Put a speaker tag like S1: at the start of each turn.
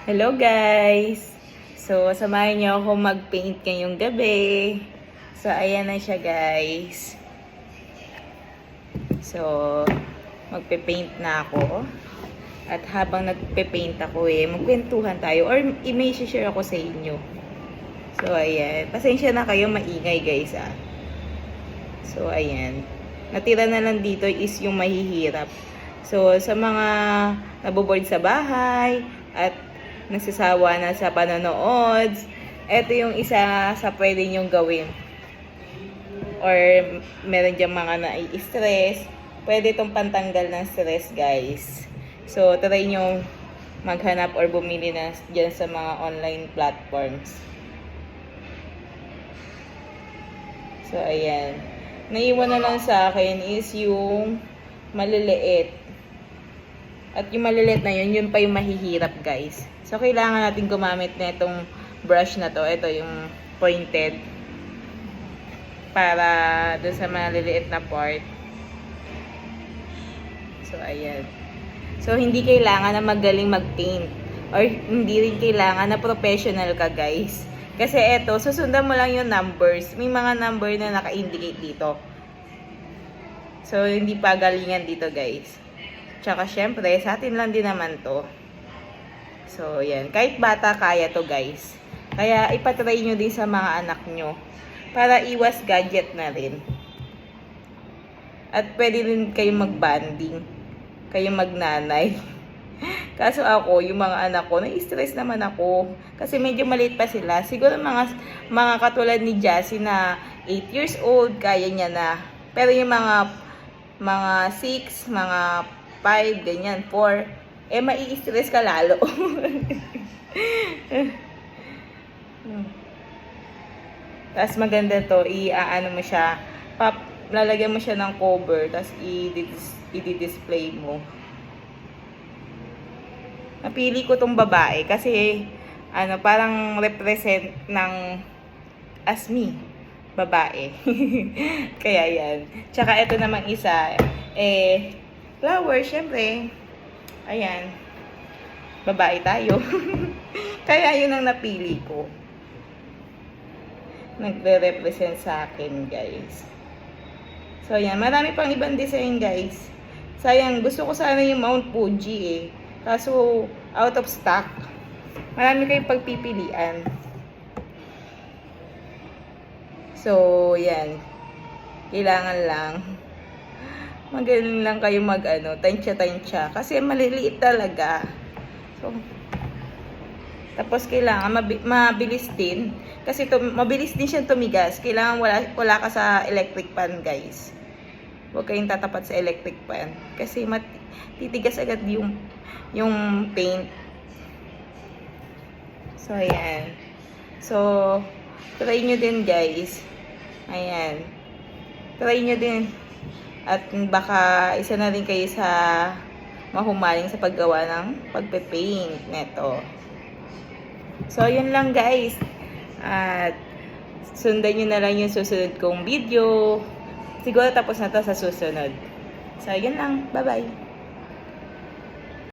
S1: Hello guys! So, samahan niyo ako mag-paint ngayong gabi. So, ayan na siya guys. So, magpe-paint na ako. At habang nagpe-paint ako magkwentuhan tayo or may share ako sa inyo. So, ayan. Pasensya na kayo, maingay guys So, ayan. Natira na lang dito is yung mahihirap. So, sa mga naboboard sa bahay at nagsasawa na sa panonood, ito yung isa sa pwede nyong gawin. Or meron diyang mga nai-stress, pwede itong pantanggal ng stress guys. So, try nyo maghanap or bumili na dyan sa mga online platforms. So, ayan. Naiwan na lang sa akin is yung maliliit. At yung maliliit na yun pa yung mahihirap guys. So, kailangan natin gumamit na itong brush na to. Ito yung pointed. Para doon sa maliliit na part. So, ayan. So, hindi kailangan na magaling mag-paint. Or hindi rin kailangan na professional ka guys. Kasi ito, susundan mo lang yung numbers. May mga number na naka-indicate dito. So, hindi pa galingan dito guys. Tsaka syempre, sa atin lang din naman to. So, yan. Kahit bata, kaya to guys. Kaya, ipatry nyo din sa mga anak nyo. Para iwas gadget na rin. At pwede rin kayong mag-banding. Kayong magnanay. Kaso ako, yung mga anak ko, na-stress naman ako. Kasi medyo maliit pa sila. Siguro mga katulad ni Jassy na 8 years old, kaya niya na. Pero yung mga 6, mga 5, ganyan, 4, mai-stress ka lalo. Tapos maganda to, i-ano mo siya, lalagyan mo siya ng cover, tapos i-display mo. Napili ko tong babae kasi parang represent ng asmi, babae. Kaya yan. Tsaka ito namang isa, flower, syempre. Ayan. Babae tayo. Kaya yun ang napili ko. Nagre-represent sa akin, guys. So, ayan. Marami pang ibang design, guys. Sayang, gusto ko sana yung Mount Fuji Kaso, out of stock. Marami kayong pagpipilian. So, yan. Kailangan lang. Magaling lang kayo tansya-tansya. Kasi maliliit talaga. So, tapos kailangan mabilis din. Kasi mabilis din siyang tumigas. Kailangan wala ka sa electric pan, guys. Huwag kayong tatapat sa electric pan. Kasi titigas agad yung paint. So, ayan. So, try nyo din, guys. Ayan. Try nyo din. At baka isa na rin kayo sa mahumaling sa paggawa ng pagpe-paint neto. So, yun lang guys. At sundan nyo na lang yung susunod kong video. Siguro tapos na to sa susunod. So, yun lang. Bye-bye.